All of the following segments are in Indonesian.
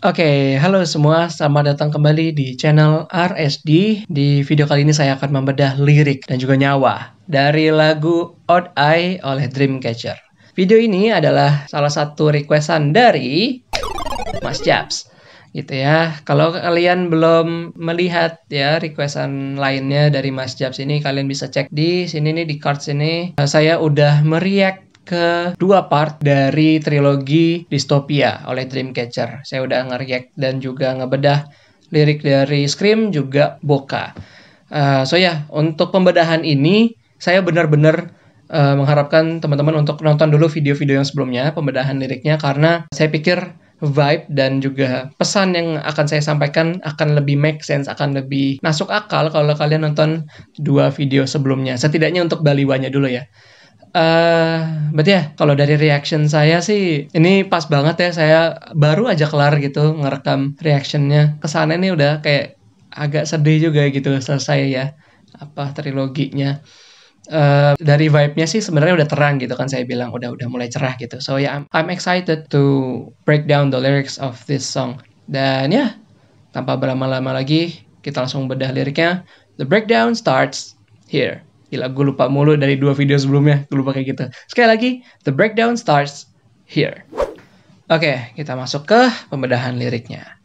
Oke, halo semua, selamat datang kembali di channel RSD. Di video kali ini saya akan membedah lirik dan juga nyawa dari lagu Odd Eye oleh Dreamcatcher. Video ini adalah salah satu requestan dari Mas Japs. Gitu ya. Kalau kalian belum melihat ya requestan lainnya dari Mas Japs ini, kalian bisa cek di sini nih, di cards ini. Saya udah mereact ke dua part dari trilogi Dystopia oleh Dreamcatcher. Saya udah nge-react dan juga ngebedah lirik dari Scream juga Boca. Untuk pembedahan ini saya benar-benar mengharapkan teman-teman untuk nonton dulu video-video yang sebelumnya, pembedahan liriknya, karena saya pikir vibe dan juga pesan yang akan saya sampaikan akan lebih make sense, akan lebih masuk akal kalau kalian nonton dua video sebelumnya. Setidaknya untuk baliwanya dulu ya. Berarti ya kalau dari reaction saya sih ini pas banget ya, saya baru aja kelar gitu ngerekam reactionnya. Kesana ini udah kayak agak sedih juga gitu selesai ya triloginya. Dari vibe-nya sih sebenarnya udah terang gitu kan, saya bilang udah mulai cerah gitu. So yeah, I'm excited to break down the lyrics of this song. Dan ya, tanpa berlama-lama lagi kita langsung bedah liriknya. The breakdown starts here. Gila, gue lupa mulu dari dua video sebelumnya. Gue lupa kayak gitu. Sekali lagi, the breakdown starts here. Oke, kita masuk ke pembedahan liriknya.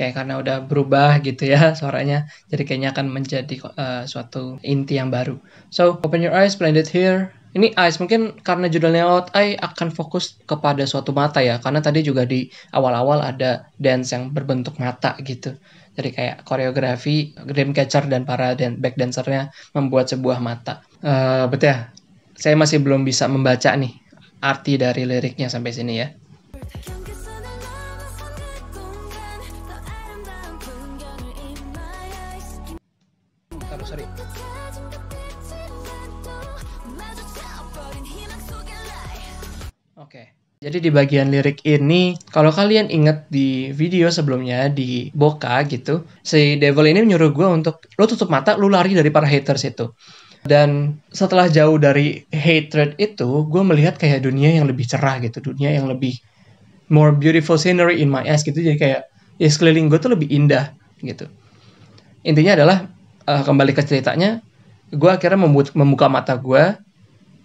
Oke, karena udah berubah gitu ya suaranya, jadi kayaknya akan menjadi suatu inti yang baru. So, open your eyes, blended here. Ini eyes, mungkin karena judulnya Odd Eye akan fokus kepada suatu mata ya, karena tadi juga di awal-awal ada dance yang berbentuk mata gitu. Jadi kayak koreografi Dreamcatcher dan para back dancernya membuat sebuah mata. Betul ya, saya masih belum bisa membaca nih arti dari liriknya sampai sini ya. Sorry. Oke. Jadi di bagian lirik ini, kalau kalian inget di video sebelumnya di Boca gitu, si Devil ini menyuruh gue untuk lo tutup mata, lo lari dari para haters itu. Dan setelah jauh dari hatred itu, gue melihat kayak dunia yang lebih cerah gitu, dunia yang lebih more beautiful scenery in my eyes gitu. Jadi kayak ya sekeliling gue tuh lebih indah gitu. Intinya adalah kembali ke ceritanya, gue akhirnya membuka mata gue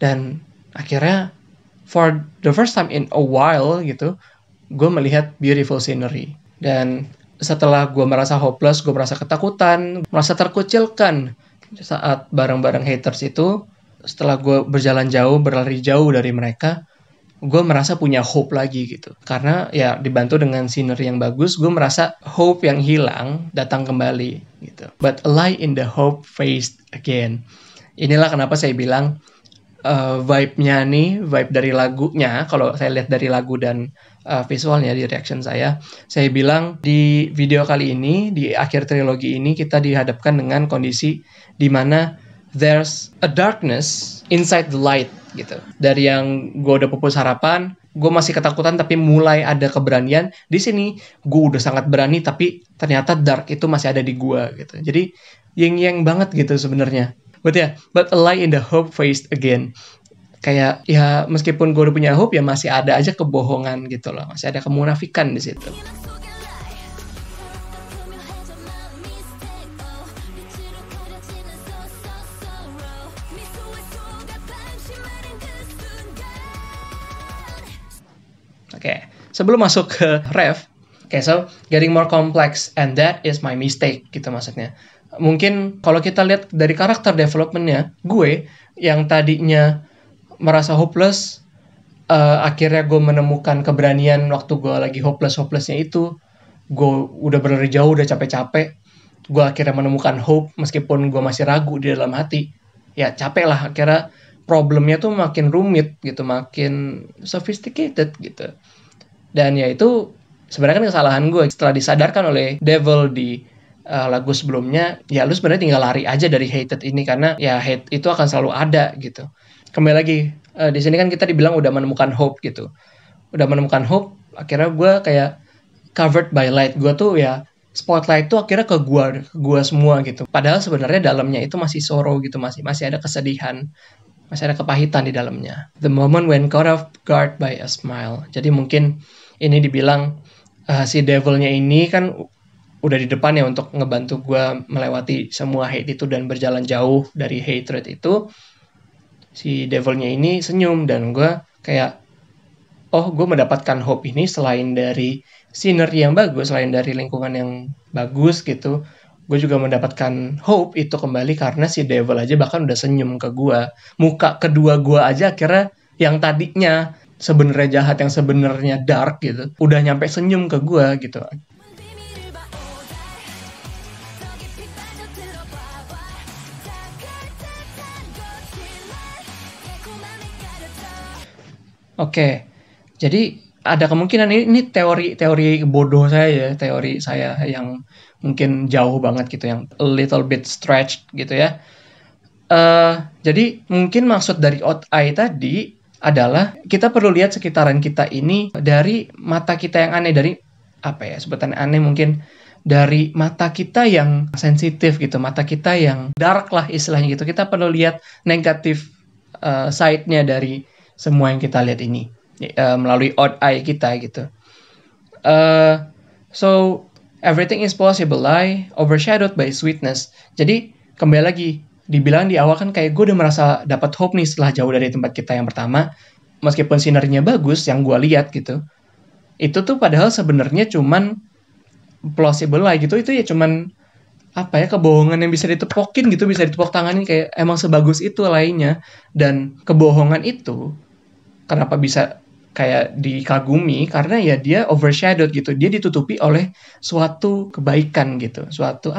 dan akhirnya for the first time in a while gitu, gue melihat beautiful scenery. Dan setelah gue merasa hopeless, gue merasa ketakutan, merasa terkucilkan saat bareng-bareng haters itu, setelah gue berjalan jauh, berlari jauh dari mereka, gue merasa punya hope lagi gitu. Karena ya dibantu dengan scenery yang bagus, gue merasa hope yang hilang datang kembali gitu. But a light in the hope faced again. Inilah kenapa saya bilang vibe-nya nih, vibe dari lagunya, kalau saya lihat dari lagu dan visualnya di reaction saya bilang di video kali ini, di akhir trilogi ini kita dihadapkan dengan kondisi di mana there's a darkness inside the light gitu. Dari yang gue udah pupus harapan, gue masih ketakutan tapi mulai ada keberanian. Di sini gue udah sangat berani tapi ternyata dark itu masih ada di gue gitu. Jadi yin-yang banget gitu sebenarnya. But a light in the hope faced again. Kayak ya meskipun gue udah punya hope ya masih ada aja kebohongan gitu loh. Masih ada kemunafikan di situ. Oke, sebelum masuk ke ref, so getting more complex and that is my mistake gitu maksudnya. Mungkin kalau kita lihat dari karakter developmentnya, gue yang tadinya merasa hopeless, akhirnya gue menemukan keberanian waktu gue lagi hopelessnya itu. Gue udah berlari jauh, udah capek-capek, gue akhirnya menemukan hope meskipun gue masih ragu di dalam hati. Ya capek lah, akhirnya problemnya tuh makin rumit gitu, makin sophisticated gitu. Dan ya itu sebenarnya kan kesalahan gue. Setelah disadarkan oleh Devil di lagu sebelumnya, ya lu sebenarnya tinggal lari aja dari hated ini, karena ya hate itu akan selalu ada gitu. kembali lagi di sini kan kita dibilang udah menemukan hope gitu. Udah menemukan hope, akhirnya gue kayak covered by light. Gue tuh ya spotlight tuh akhirnya ke gue semua gitu. Padahal sebenarnya dalamnya itu masih sorrow gitu, masih ada kesedihan, masih ada kepahitan di dalamnya. The moment when caught off guard by a smile. Jadi mungkin ini dibilang si devilnya ini kan udah di depan ya untuk ngebantu gue melewati semua hate itu dan berjalan jauh dari hatred itu. Si devilnya ini senyum dan gue kayak, oh gue mendapatkan hope ini selain dari scenery yang bagus, selain dari lingkungan yang bagus gitu. Gue juga mendapatkan hope itu kembali karena si devil aja bahkan udah senyum ke gue. Muka kedua gue aja akhirnya yang tadinya sebenarnya jahat, yang sebenarnya dark gitu, udah nyampe senyum ke gue gitu. Oke, jadi ada kemungkinan ini teori bodoh saya ya, teori saya yang mungkin jauh banget gitu, yang a little bit stretched gitu ya. Jadi mungkin maksud dari odd eye tadi adalah kita perlu lihat sekitaran kita ini dari mata kita yang aneh, dari apa ya sebutan aneh, mungkin dari mata kita yang sensitif gitu, mata kita yang dark lah istilahnya gitu. Kita perlu lihat negatif side-nya dari semua yang kita lihat ini melalui odd eye kita gitu. So everything is possible lie overshadowed by sweetness. Jadi kembali lagi dibilang di awal kan kayak gue udah merasa dapat hope nih setelah jauh dari tempat kita yang pertama, meskipun sinernya bagus yang gue lihat gitu. Itu tuh padahal sebenarnya cuman plausible lie gitu, itu ya cuman apa ya, kebohongan yang bisa ditepokin gitu, bisa ditepok tanganin, kayak emang sebagus itu lainnya. Dan kebohongan itu kenapa bisa kayak dikagumi, karena ya dia overshadowed gitu, dia ditutupi oleh suatu kebaikan gitu, suatu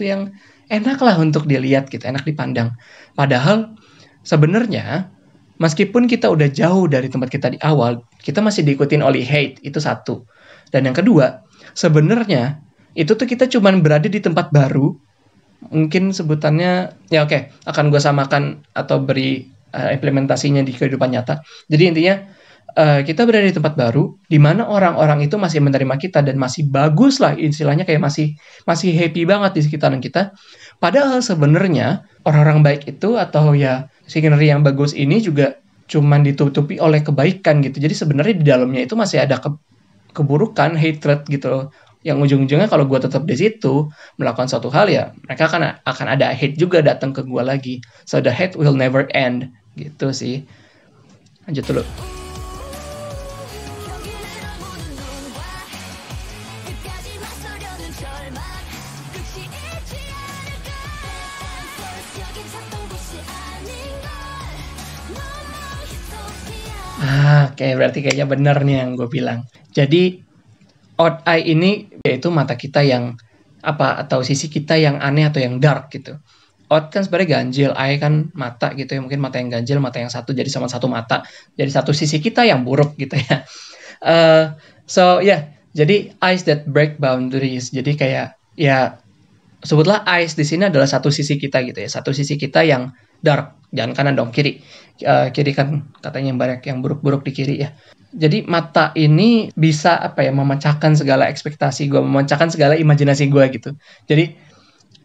yang enak lah untuk dilihat gitu, enak dipandang. Padahal sebenarnya meskipun kita udah jauh dari tempat kita di awal, kita masih diikutin oleh hate, itu satu. Dan yang kedua, sebenarnya itu tuh kita cuman berada di tempat baru, mungkin sebutannya ya akan gue samakan atau beri implementasinya di kehidupan nyata. Jadi intinya kita berada di tempat baru di mana orang-orang itu masih menerima kita dan masih bagus lah istilahnya, kayak masih happy banget di sekitaran kita. Padahal sebenarnya orang-orang baik itu atau ya scenery yang bagus ini juga cuman ditutupi oleh kebaikan gitu. Jadi sebenarnya di dalamnya itu masih ada keburukan, hatred gitu. Yang ujung-ujungnya kalau gue tetap di situ melakukan suatu hal, ya mereka akan ada hate juga datang ke gue lagi. So the hate will never end gitu sih. Lanjut dulu. Oke, berarti kayaknya bener nih yang gue bilang. Jadi odd eye ini yaitu mata kita yang atau sisi kita yang aneh atau yang dark gitu. Odd kan sebenarnya ganjil, eye kan mata gitu ya, mungkin mata yang ganjil, mata yang satu jadi sama satu mata, jadi satu sisi kita yang buruk gitu ya. Jadi eyes that break boundaries. Jadi kayak ya sebutlah eyes di sini adalah satu sisi kita gitu ya, satu sisi kita yang dark, jangan kanan dong, kiri. Kiri kan katanya yang banyak yang buruk-buruk di kiri ya. Jadi mata ini bisa memecahkan segala ekspektasi gue, memecahkan segala imajinasi gue gitu. Jadi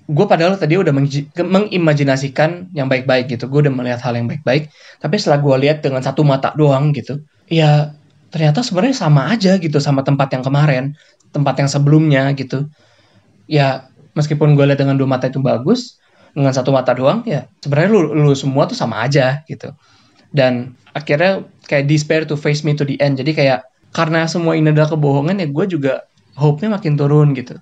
gue padahal tadi udah mengimajinasikan yang baik-baik gitu, gue udah melihat hal yang baik-baik, tapi setelah gue lihat dengan satu mata doang gitu, ya ternyata sebenarnya sama aja gitu sama tempat yang kemarin, tempat yang sebelumnya gitu. Ya meskipun gue lihat dengan dua mata itu bagus, dengan satu mata doang ya sebenarnya lu semua tuh sama aja gitu. Dan akhirnya kayak despair to face me to the end. Jadi kayak karena semua ini adalah kebohongan, ya gue juga hope-nya makin turun gitu.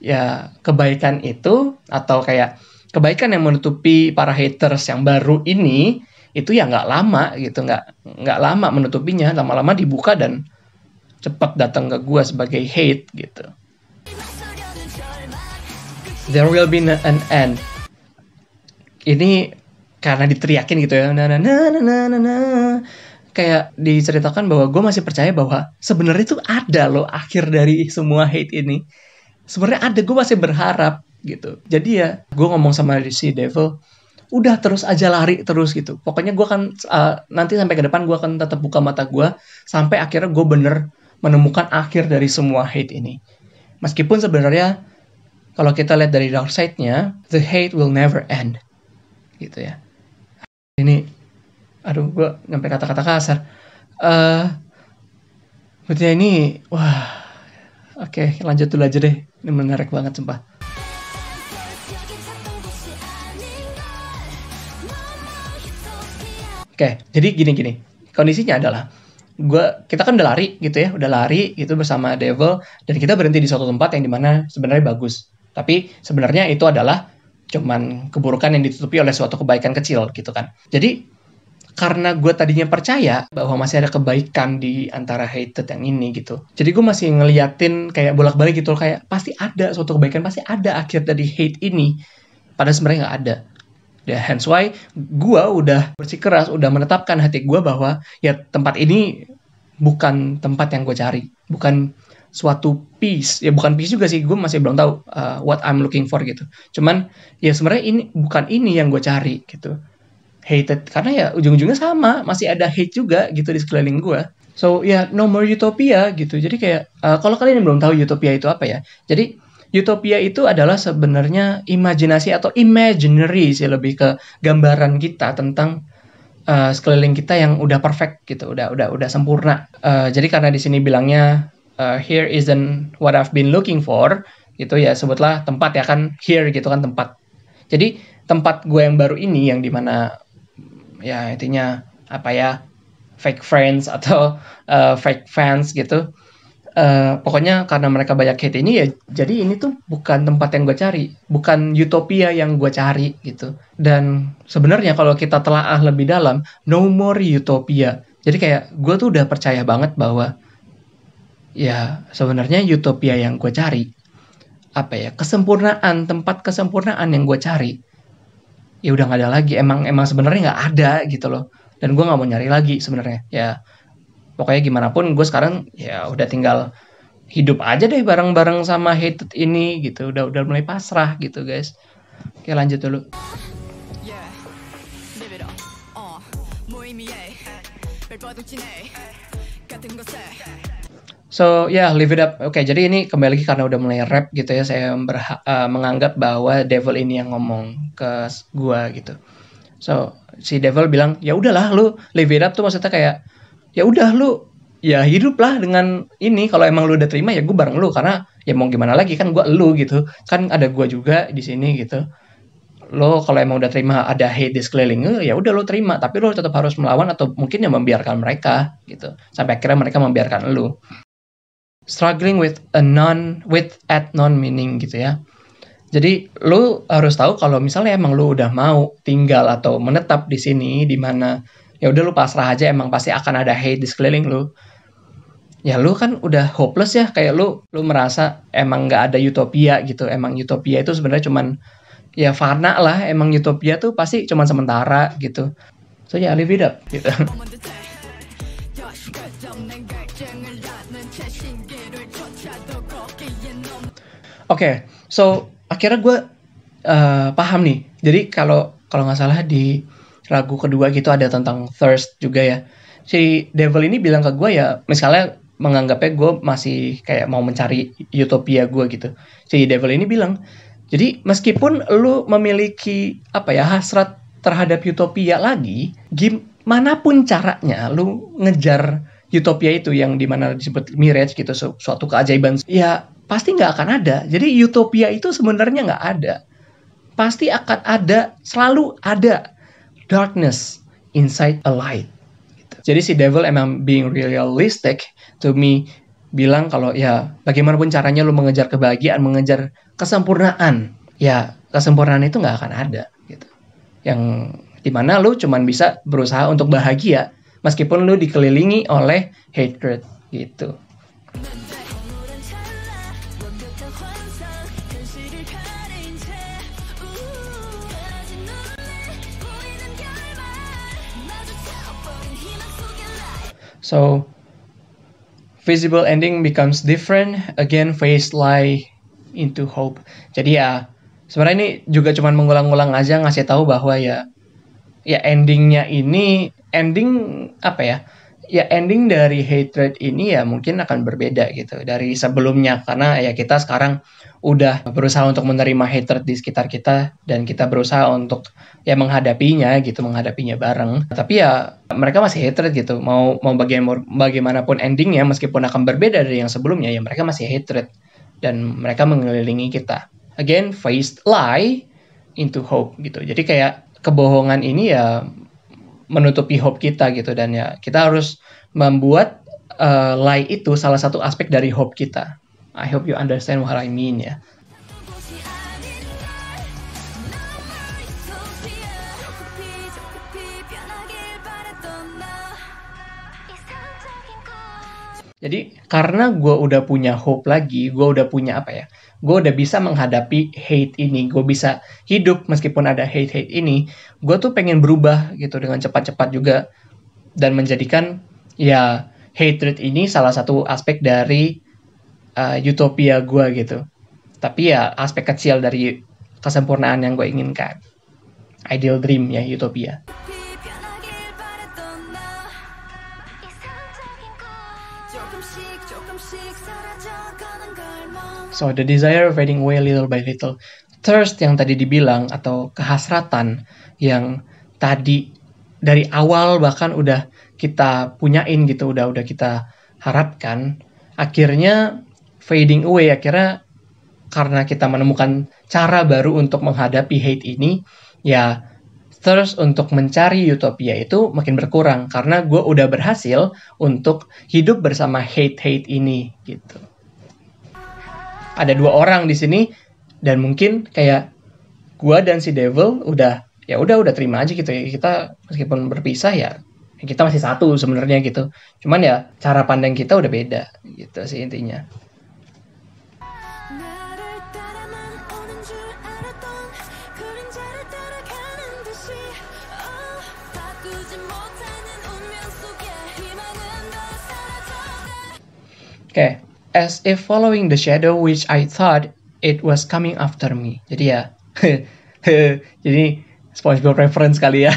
Ya kebaikan itu atau kayak kebaikan yang menutupi para haters yang baru ini itu ya nggak lama gitu, nggak lama menutupinya, lama-lama dibuka dan cepat datang ke gue sebagai hate gitu. There will be an end. Ini karena diteriakin gitu ya, kayak diceritakan bahwa gue masih percaya bahwa sebenarnya itu ada loh akhir dari semua hate ini. Sebenarnya ada, gue masih berharap gitu. Jadi ya gue ngomong sama si devil, udah terus aja lari terus gitu. Pokoknya gue kan nanti sampai ke depan gue akan tetap buka mata gue sampai akhirnya gue bener menemukan akhir dari semua hate ini. Meskipun sebenarnya kalau kita lihat dari dark side-nya, the hate will never end. Gitu ya. Ini, aduh gue nyampe kata-kata kasar. Berarti ini, wah, oke, lanjut dulu aja deh. Ini menarik banget sumpah. Oke, jadi gini. Kondisinya adalah kita kan udah lari gitu ya, udah lari gitu bersama Devil dan kita berhenti di suatu tempat yang dimana sebenarnya bagus. Tapi sebenarnya itu adalah cuman keburukan yang ditutupi oleh suatu kebaikan kecil gitu kan. Jadi karena gue tadinya percaya bahwa masih ada kebaikan di antara hated yang ini gitu. Jadi gue masih ngeliatin kayak bolak-balik gitu, kayak pasti ada suatu kebaikan, pasti ada akhir dari hate ini. Padahal sebenarnya nggak ada. Ya, hence why gue udah bersikeras, udah menetapkan hati gue bahwa ya tempat ini bukan tempat yang gue cari, bukan suatu peace. Ya bukan peace juga sih, gue masih belum tahu what I'm looking for gitu. Cuman ya sebenarnya ini bukan ini yang gue cari gitu. Hated, karena ya ujung-ujungnya sama, masih ada hate juga gitu di sekeliling gue. So ya no more utopia gitu. Jadi kayak kalau kalian yang belum tahu utopia itu apa ya, jadi utopia itu adalah sebenarnya imajinasi atau imaginary sih, lebih ke gambaran kita tentang sekeliling kita yang udah perfect gitu, udah sempurna. Jadi karena di sini bilangnya here isn't what I've been looking for gitu ya, sebutlah tempat ya kan, here gitu kan tempat. Jadi tempat gue yang baru ini yang dimana ya intinya apa ya, fake friends atau fake fans gitu. Pokoknya karena mereka banyak hate ini ya, jadi ini tuh bukan tempat yang gue cari, bukan utopia yang gue cari gitu. Dan sebenarnya kalau kita telaah lebih dalam, no more utopia. Jadi kayak gue tuh udah percaya banget bahwa ya sebenarnya utopia yang gue cari apa ya, kesempurnaan, tempat kesempurnaan yang gue cari ya udah nggak ada lagi. Emang sebenarnya nggak ada gitu loh. Dan gue nggak mau nyari lagi sebenarnya. Ya pokoknya gimana pun gue sekarang ya udah tinggal hidup aja deh bareng-bareng sama hated ini gitu. Udah mulai pasrah gitu guys. Oke, lanjut dulu. So live it up. Oke, jadi ini kembali lagi karena udah mulai rap gitu ya. Saya menganggap bahwa Devil ini yang ngomong ke gua gitu. So si Devil bilang ya udahlah lu live it up tuh maksudnya kayak ya udah lu ya hiduplah dengan ini. Kalau emang lu udah terima ya gue bareng lu, karena ya mau gimana lagi kan gue lu gitu. Kan ada gue juga di sini gitu. Lo kalau emang udah terima ada hate di sekeliling lu, ya udah lo terima, tapi lo tetap harus melawan atau mungkin ya membiarkan mereka gitu. Sampai akhirnya mereka membiarkan lu. Struggling with non meaning gitu ya. Jadi lu harus tahu kalau misalnya emang lu udah mau tinggal atau menetap di sini di mana ya udah lu pasrah aja, emang pasti akan ada hate di sekeliling lu. Ya lu kan udah hopeless ya, kayak lu merasa emang nggak ada utopia gitu. Emang utopia itu sebenarnya cuman ya fana lah, emang utopia tuh pasti cuman sementara gitu. So ya live it up gitu. Oke, so akhirnya gue paham nih. Jadi kalau nggak salah di lagu kedua gitu ada tentang thirst juga ya. Si Devil ini bilang ke gue ya, misalnya menganggapnya gue masih kayak mau mencari utopia gue gitu. Si Devil ini bilang, jadi meskipun lu memiliki apa ya hasrat terhadap utopia lagi, gimana pun caranya lu ngejar utopia itu yang dimana disebut mirage gitu, suatu keajaiban, ya pasti nggak akan ada. Jadi utopia itu sebenarnya nggak ada. Pasti akan ada, selalu ada darkness inside a light. Gitu. Jadi si Devil emang being realistic to me, bilang kalau ya bagaimanapun caranya lu mengejar kebahagiaan, mengejar kesempurnaan, ya kesempurnaan itu nggak akan ada. Gitu. Yang dimana lu cuman bisa berusaha untuk bahagia meskipun lu dikelilingi oleh hatred gitu. So, visible ending becomes different, again phase lie into hope. Jadi ya, Sebenarnya ini juga cuman mengulang-ulang aja ngasih tahu bahwa ya endingnya ini ending dari hatred ini ya mungkin akan berbeda gitu dari sebelumnya, karena ya kita sekarang udah berusaha untuk menerima hatred di sekitar kita dan kita berusaha untuk ya menghadapinya bareng. Tapi ya mereka masih hatred gitu, mau bagaimanapun endingnya, meskipun akan berbeda dari yang sebelumnya, ya mereka masih hatred dan mereka mengelilingi kita. Again, faced lie into hope gitu. Jadi kayak kebohongan ini ya menutupi hope kita gitu, dan ya kita harus membuat lie itu salah satu aspek dari hope kita. I hope you understand what I mean ya. Jadi karena gue udah punya hope lagi, gue udah punya gue udah bisa menghadapi hate ini, gue bisa hidup meskipun ada hate ini, gue tuh pengen berubah gitu dengan cepat-cepat juga, dan menjadikan ya hatred ini salah satu aspek dari utopia gue gitu. Tapi ya aspek kecil dari kesempurnaan yang gue inginkan. Ideal dream ya, utopia. So, the desire fading away little by little. Thirst yang tadi dibilang, atau kehasratan yang tadi dari awal bahkan udah kita punyain gitu, udah kita harapkan, akhirnya fading away. Akhirnya karena kita menemukan cara baru untuk menghadapi hate ini, ya thirst untuk mencari utopia itu makin berkurang karena gue udah berhasil untuk hidup bersama hate ini gitu. Ada 2 orang di sini dan mungkin kayak gue dan si Devil udah terima aja gitu ya, kita meskipun berpisah ya kita masih satu sebenarnya gitu. Cuman ya cara pandang kita udah beda gitu sih intinya. Oke, as if following the shadow which I thought it was coming after me. Jadi ya, jadi SpongeBob reference kali ya.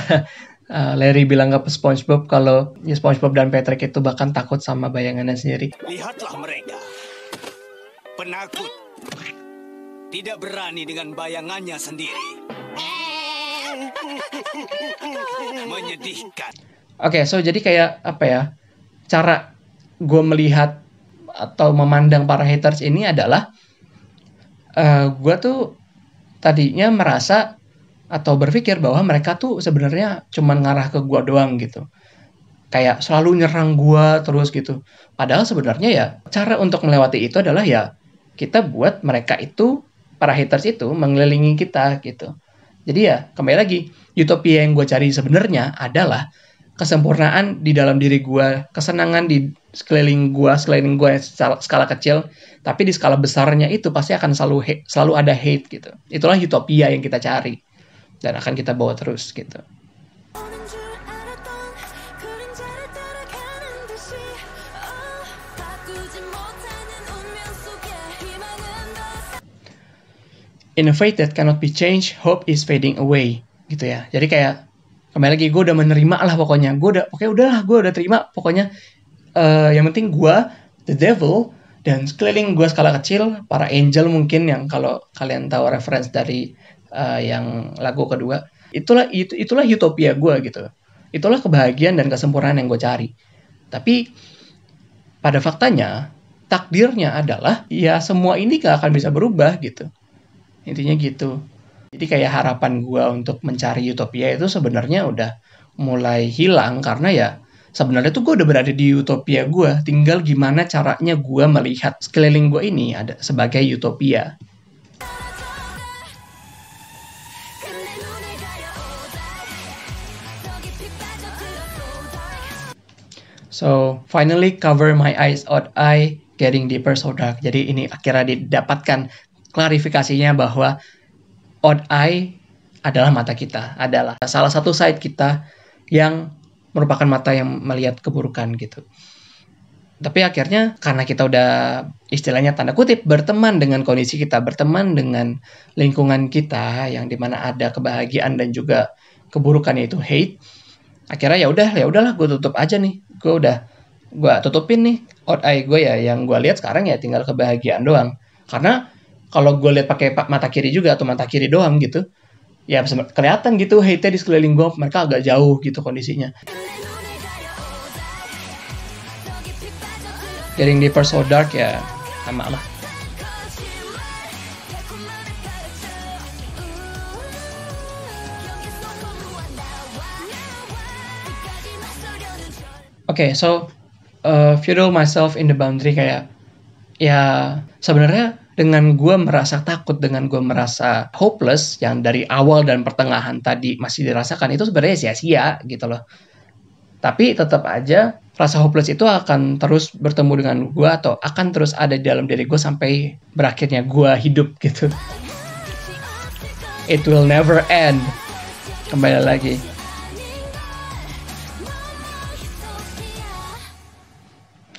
Larry bilang ke SpongeBob kalau ya SpongeBob dan Patrick itu bahkan takut sama bayangannya sendiri. Lihatlah mereka, penakut, tidak berani dengan bayangannya sendiri. Menyedihkan. Oke, so jadi kayak cara gue melihat atau memandang para haters ini adalah gue tuh tadinya merasa atau berpikir bahwa mereka tuh sebenarnya cuma ngarah ke gue doang gitu, kayak selalu nyerang gue terus gitu. Padahal sebenarnya ya cara untuk melewati itu adalah ya kita buat mereka itu, para haters itu mengelilingi kita gitu. Jadi ya kembali lagi, utopia yang gue cari sebenarnya adalah kesempurnaan di dalam diri gue, kesenangan di sekeliling gue skala kecil, tapi di skala besarnya itu pasti akan selalu ada hate gitu. Itulah utopia yang kita cari dan akan kita bawa terus gitu. In a fate that cannot be changed, hope is fading away gitu ya. Jadi kayak kembali lagi, gue udah menerima lah pokoknya. Gue udah terima pokoknya. Yang penting gue, the devil, dan sekeliling gue skala kecil, para angel mungkin yang kalau kalian tahu reference dari yang lagu kedua, itulah utopia gue gitu. Itulah kebahagiaan dan kesempurnaan yang gue cari. Tapi pada faktanya, takdirnya adalah ya semua ini gak akan bisa berubah gitu. Intinya gitu. Jadi kayak harapan gue untuk mencari utopia itu sebenarnya udah mulai hilang karena ya sebenarnya tuh gue udah berada di utopia gue. Tinggal gimana caranya gue melihat sekeliling gue ini ada sebagai utopia. So, finally cover my eyes out eye, getting deeper so dark. Jadi ini akhirnya didapatkan klarifikasinya bahwa odd eye adalah mata kita, adalah salah satu side kita yang merupakan mata yang melihat keburukan gitu. Tapi akhirnya karena kita udah istilahnya tanda kutip berteman dengan kondisi kita, berteman dengan lingkungan kita yang dimana ada kebahagiaan dan juga keburukan yaitu hate, akhirnya ya udahlah gue tutup aja nih, gue tutupin nih out eye gue ya, yang gue lihat sekarang ya tinggal kebahagiaan doang. Karena kalau gue lihat pakai mata kiri juga atau mata kiri doang gitu, ya kelihatan gitu hate-nya di sekeliling gue, mereka agak jauh gitu kondisinya. Getting deeper so dark ya sama lah. Oke, so fuel myself in the boundary kayak ya sebenarnya dengan gue merasa takut, dengan gue merasa hopeless yang dari awal dan pertengahan tadi masih dirasakan, itu sebenarnya sia-sia gitu loh. Tapi tetap aja rasa hopeless itu akan terus bertemu dengan gue atau akan terus ada di dalam diri gue sampai berakhirnya gue hidup gitu. It will never end. Kembali lagi.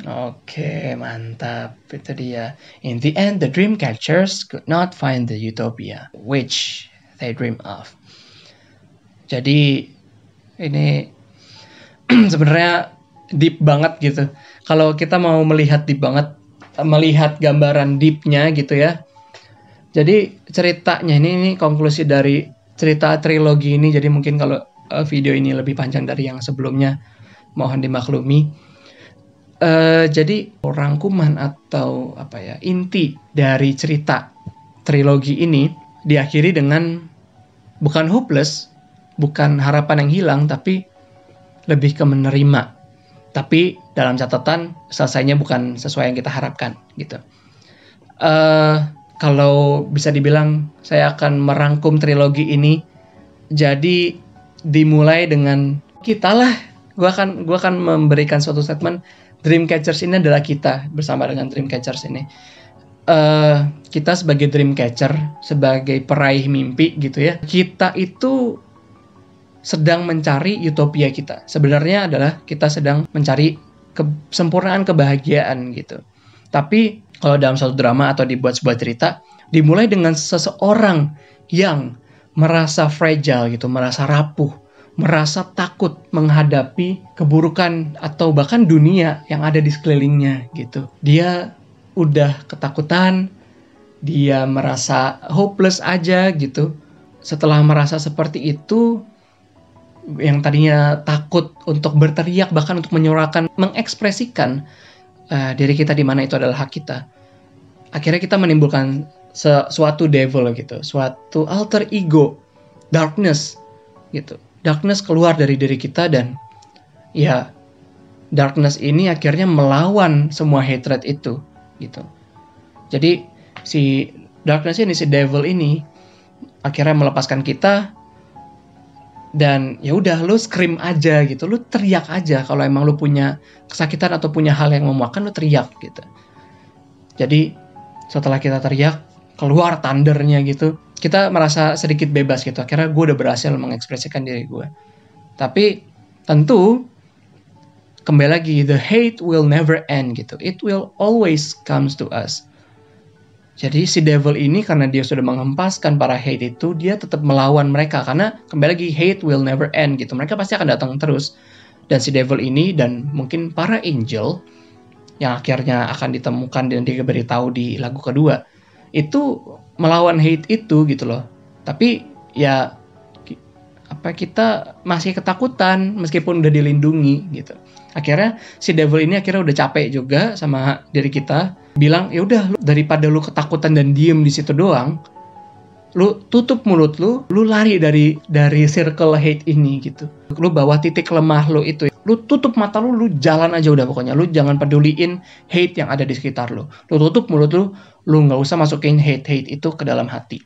Oke, mantap. Itu dia. In the end, the dream catchers could not find the utopia which they dream of. Jadi ini sebenarnya deep banget gitu. Kalau kita mau melihat deep banget, melihat gambaran deepnya gitu ya. Jadi ceritanya ini konklusi dari cerita trilogi ini. Jadi mungkin kalau video ini lebih panjang dari yang sebelumnya, mohon dimaklumi. Jadi rangkuman atau apa ya, inti dari cerita trilogi ini diakhiri dengan bukan hopeless, bukan harapan yang hilang, tapi lebih ke menerima. Tapi dalam catatan selesainya bukan sesuai yang kita harapkan gitu. Kalau bisa dibilang saya akan merangkum trilogi ini, jadi dimulai dengan kita lah. Gue akan memberikan suatu statement. Dreamcatchers ini adalah kita bersama dengan Dreamcatchers ini. Kita sebagai Dreamcatcher, sebagai peraih mimpi gitu ya. Kita itu sedang mencari utopia kita. Sebenarnya adalah kita sedang mencari kesempurnaan kebahagiaan gitu. Tapi kalau dalam suatu drama atau dibuat sebuah cerita, dimulai dengan seseorang yang merasa fragile gitu, merasa rapuh, merasa takut menghadapi keburukan atau bahkan dunia yang ada di sekelilingnya gitu. Dia udah ketakutan, dia merasa hopeless aja gitu. Setelah merasa seperti itu, yang tadinya takut untuk berteriak, bahkan untuk menyuarakan, mengekspresikan diri kita di mana itu adalah hak kita. Akhirnya kita menimbulkan suatu devil gitu, suatu alter ego, darkness gitu. Darkness keluar dari diri kita dan ya darkness ini akhirnya melawan semua hatred itu gitu. Jadi si darkness ini, si devil ini akhirnya melepaskan kita dan ya udah lu scream aja gitu, lu teriak aja kalau emang lu punya kesakitan atau punya hal yang memuakkan, lu teriak gitu. Jadi setelah kita teriak, keluar thundernya gitu, kita merasa sedikit bebas gitu. Akhirnya gue udah berhasil mengekspresikan diri gue. Tapi tentu kembali lagi, the hate will never end gitu. It will always comes to us. Jadi si devil ini karena dia sudah menghempaskan para hate itu, dia tetap melawan mereka. Karena kembali lagi, hate will never end gitu. Mereka pasti akan datang terus. Dan si devil ini dan mungkin para angel yang akhirnya akan ditemukan dan diberitahu di lagu kedua, itu melawan hate itu gitu loh. Tapi ya kita masih ketakutan meskipun udah dilindungi gitu. Akhirnya si devil ini akhirnya udah capek juga sama diri kita, bilang ya udah, daripada lu ketakutan dan diem di situ doang, lu tutup mulut lu lari dari circle hate ini gitu. Lu bawa titik lemah lu itu, lu tutup mata lu jalan aja udah pokoknya. Lu jangan peduliin hate yang ada di sekitar lu. Lu tutup mulut lu nggak usah masukin hate itu ke dalam hati.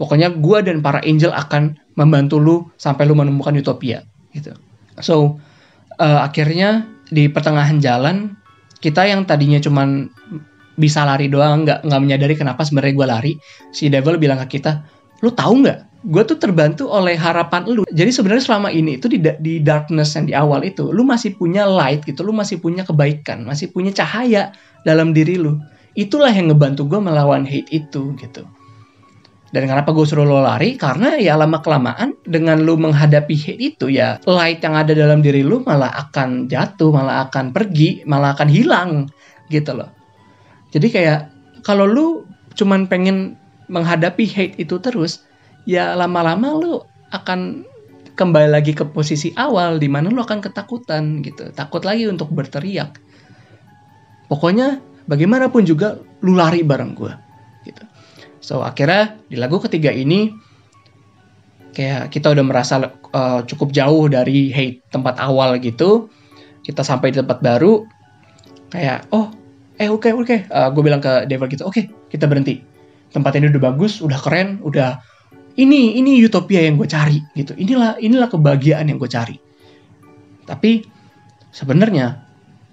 Pokoknya gua dan para angel akan membantu lu sampai lu menemukan utopia gitu. So akhirnya di pertengahan jalan, kita yang tadinya cuman bisa lari doang, nggak menyadari kenapa sebenarnya gue lari. Si devil bilang ke kita, lu tahu nggak gue tuh terbantu oleh harapan lu. Jadi sebenarnya selama ini itu di darkness yang di awal itu, lu masih punya light gitu, lu masih punya kebaikan, masih punya cahaya dalam diri lu. Itulah yang ngebantu gue melawan hate itu gitu. Dan kenapa gue suruh lo lari? Karena ya lama-kelamaan dengan lu menghadapi hate itu ya, light yang ada dalam diri lu malah akan jatuh, malah akan pergi, malah akan hilang gitu loh. Jadi kayak kalau lu cuman pengen menghadapi hate itu terus, ya lama-lama lu akan kembali lagi ke posisi awal di mana lu akan ketakutan gitu. Takut lagi untuk berteriak. Pokoknya bagaimanapun juga lu lari bareng gue gitu. So akhirnya di lagu ketiga ini kayak kita udah merasa cukup jauh dari hate tempat awal gitu. Kita sampai di tempat baru kayak oke. Gue bilang ke Devil gitu, oke, kita berhenti. Tempat ini udah bagus, udah keren, udah ini utopia yang gue cari gitu. Inilah kebahagiaan yang gue cari. Tapi sebenarnya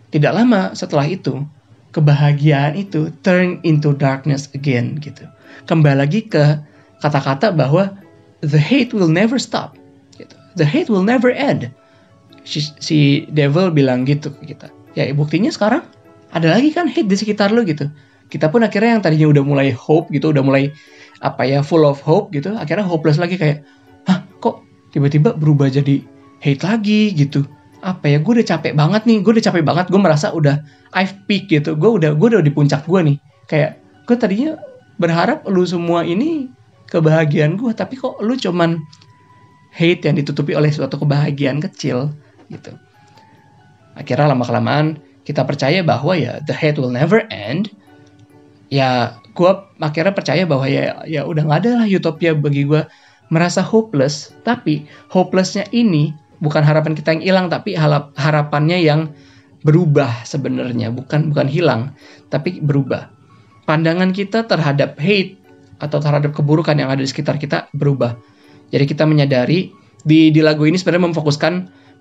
tidak lama setelah itu kebahagiaan itu turn into darkness again gitu. Kembali lagi ke kata-kata bahwa the hate will never stop gitu. The hate will never end. Si Devil bilang gitu ke kita. Ya buktinya sekarang ada lagi kan hate di sekitar lo gitu. Kita pun akhirnya yang tadinya udah mulai hope gitu, udah mulai full of hope gitu, akhirnya hopeless lagi kayak, kok tiba-tiba berubah jadi hate lagi gitu. Gue udah capek banget nih, gue merasa udah I've peaked gitu, gue udah di puncak gue nih. Kayak gue tadinya berharap lu semua ini kebahagiaan gue, tapi kok lu cuman hate yang ditutupi oleh suatu kebahagiaan kecil gitu. Akhirnya lama-kelamaan kita percaya bahwa ya the hate will never end. Ya gue akhirnya percaya bahwa ya udah gak ada lah utopia bagi gue. Merasa hopeless, tapi hopelessnya ini bukan harapan kita yang hilang, tapi harapannya yang berubah sebenarnya. Bukan hilang, tapi berubah. Pandangan kita terhadap hate atau terhadap keburukan yang ada di sekitar kita berubah. Jadi kita menyadari di lagu ini sebenarnya memfokuskan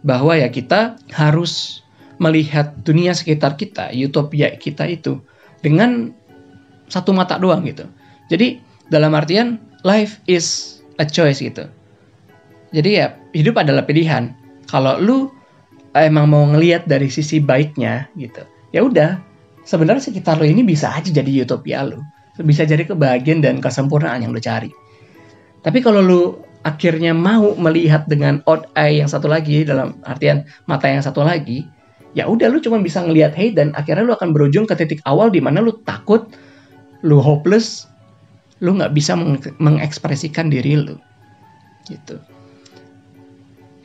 bahwa ya kita harus melihat dunia sekitar kita, utopia kita itu dengan satu mata doang gitu. Jadi dalam artian life is a choice gitu. Jadi ya hidup adalah pilihan. Kalau lu emang mau ngelihat dari sisi baiknya gitu, ya udah. Sebenarnya sekitar lu ini bisa aja jadi utopia lu, bisa jadi kebahagiaan dan kesempurnaan yang lu cari. Tapi kalau lu akhirnya mau melihat dengan odd eye yang satu lagi, dalam artian mata yang satu lagi, ya udah lu cuma bisa ngelihat hate dan akhirnya lu akan berujung ke titik awal di mana lu takut, lu hopeless, lu nggak bisa mengekspresikan diri lu, gitu.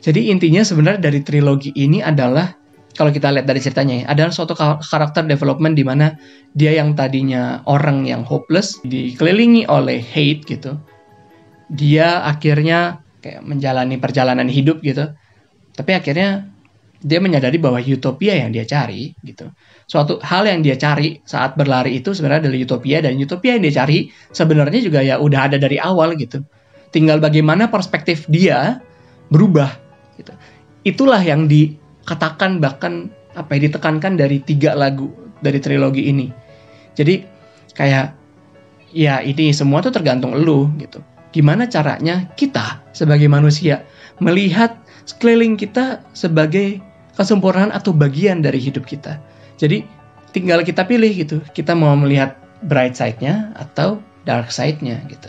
Jadi intinya sebenarnya dari trilogi ini adalah, kalau kita lihat dari ceritanya ya, adalah suatu karakter development di mana dia yang tadinya orang yang hopeless, dikelilingi oleh hate gitu. Dia akhirnya kayak menjalani perjalanan hidup gitu. Tapi akhirnya dia menyadari bahwa utopia yang dia cari gitu. Suatu hal yang dia cari saat berlari itu sebenarnya adalah utopia, dan utopia yang dia cari sebenarnya juga ya udah ada dari awal gitu. Tinggal bagaimana perspektif dia berubah gitu. Itulah yang dikatakan bahkan ditekankan dari 3 lagu dari trilogi ini. Jadi kayak ya ini semua tuh tergantung elu gitu. Gimana caranya kita sebagai manusia melihat sekeliling kita sebagai kesempurnaan atau bagian dari hidup kita. Jadi tinggal kita pilih gitu. Kita mau melihat bright side-nya atau dark side-nya gitu.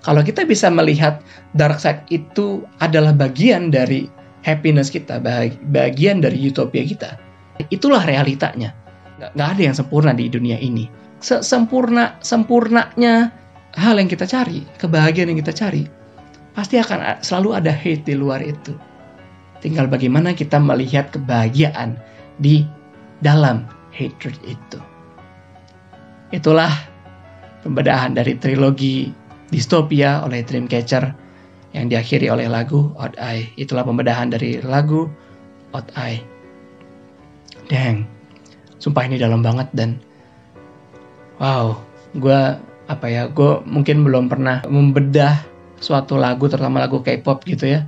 Kalau kita bisa melihat dark side itu adalah bagian dari happiness kita, bagian dari utopia kita, itulah realitanya. Nggak ada yang sempurna di dunia ini. Sempurnanya hal yang kita cari, kebahagiaan yang kita cari, pasti akan selalu ada hate di luar itu. Tinggal bagaimana kita melihat kebahagiaan di dalam hatred itu. Itulah pembedahan dari trilogi Dystopia oleh Dreamcatcher yang diakhiri oleh lagu Odd Eye. Itulah pembedahan dari lagu Odd Eye. Dang, sumpah ini dalam banget dan wow, gue mungkin belum pernah membedah suatu lagu, terutama lagu K-pop gitu ya.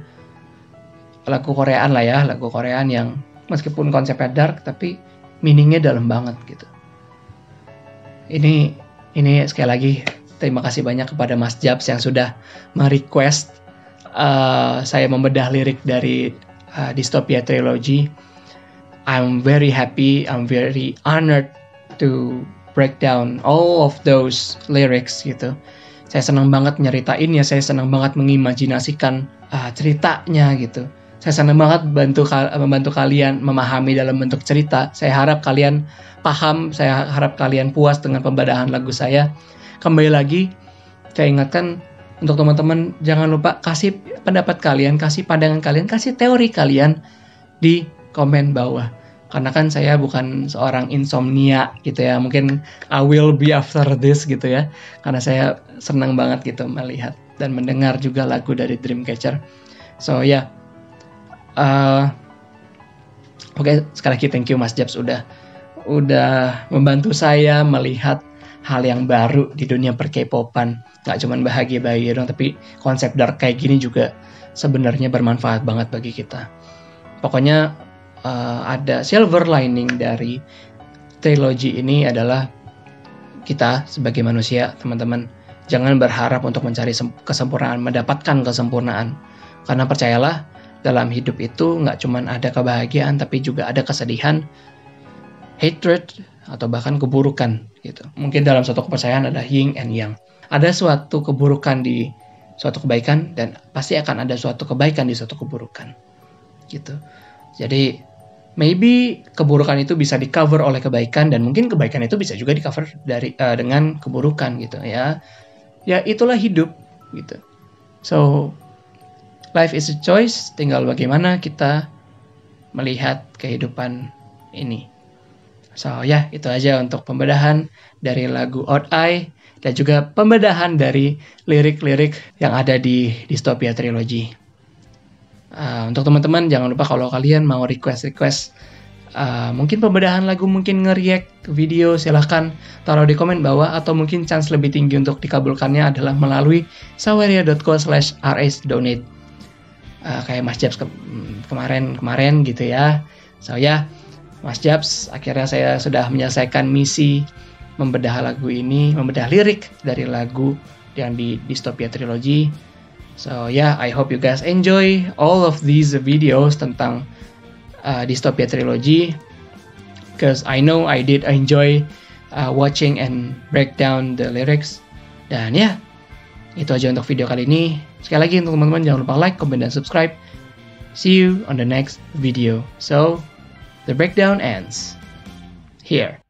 Lagu Koreaan lah ya, lagu Koreaan yang meskipun konsepnya dark tapi meaningnya dalam banget gitu. Ini sekali lagi terima kasih banyak kepada Mas Jabs yang sudah merequest saya membedah lirik dari Dystopia Trilogy. I'm very happy, I'm very honored to break down all of those lyrics gitu. Saya senang banget nyeritainnya, saya senang banget mengimajinasikan ceritanya gitu. Saya senang banget membantu kalian memahami dalam bentuk cerita. Saya harap kalian paham, saya harap kalian puas dengan pembedahan lagu saya. Kembali lagi, saya ingatkan untuk teman-teman, jangan lupa kasih pendapat kalian, kasih pandangan kalian, kasih teori kalian di komen bawah. Karena kan saya bukan seorang insomnia gitu ya. Mungkin I will be after this gitu ya. Karena saya senang banget gitu melihat dan mendengar juga lagu dari Dreamcatcher. So ya. Oke, sekali lagi thank you Mas Jabs udah membantu saya melihat hal yang baru di dunia per-K-popan. Gak cuma bahagia-bahagia dong, tapi konsep dark kayak gini juga sebenarnya bermanfaat banget bagi kita. Pokoknya ada silver lining dari trilogi ini adalah kita sebagai manusia, teman-teman, jangan berharap untuk mencari kesempurnaan, mendapatkan kesempurnaan. Karena percayalah, dalam hidup itu nggak cuma ada kebahagiaan, tapi juga ada kesedihan, hatred, atau bahkan keburukan gitu. Mungkin dalam suatu kepercayaan ada yin and yang. Ada suatu keburukan di suatu kebaikan, dan pasti akan ada suatu kebaikan di suatu keburukan gitu. Jadi maybe keburukan itu bisa di-cover oleh kebaikan, dan mungkin kebaikan itu bisa juga di-cover dengan keburukan gitu ya. Ya itulah hidup gitu. So life is a choice, tinggal bagaimana kita melihat kehidupan ini. So ya, itu aja untuk pembedahan dari lagu Odd Eye dan juga pembedahan dari lirik-lirik yang ada di Dystopia Trilogy. Untuk teman-teman, jangan lupa kalau kalian mau request mungkin pembedahan lagu, mungkin nge-react video, silahkan taruh di komen bawah, atau mungkin chance lebih tinggi untuk dikabulkannya adalah melalui saweria.co/rsdonate. Kayak Mas Jabs kemarin gitu ya. So ya, Mas Jabs, akhirnya saya sudah menyelesaikan misi membedah lagu ini, membedah lirik dari lagu yang di Dystopia Trilogy. So yeah, I hope you guys enjoy all of these videos tentang Dystopia Trilogy, because I know I did enjoy watching and break down the lyrics. Dan ya, itu aja untuk video kali ini. Sekali lagi untuk teman-teman, jangan lupa like, comment, dan subscribe. See you on the next video. So, the breakdown ends here.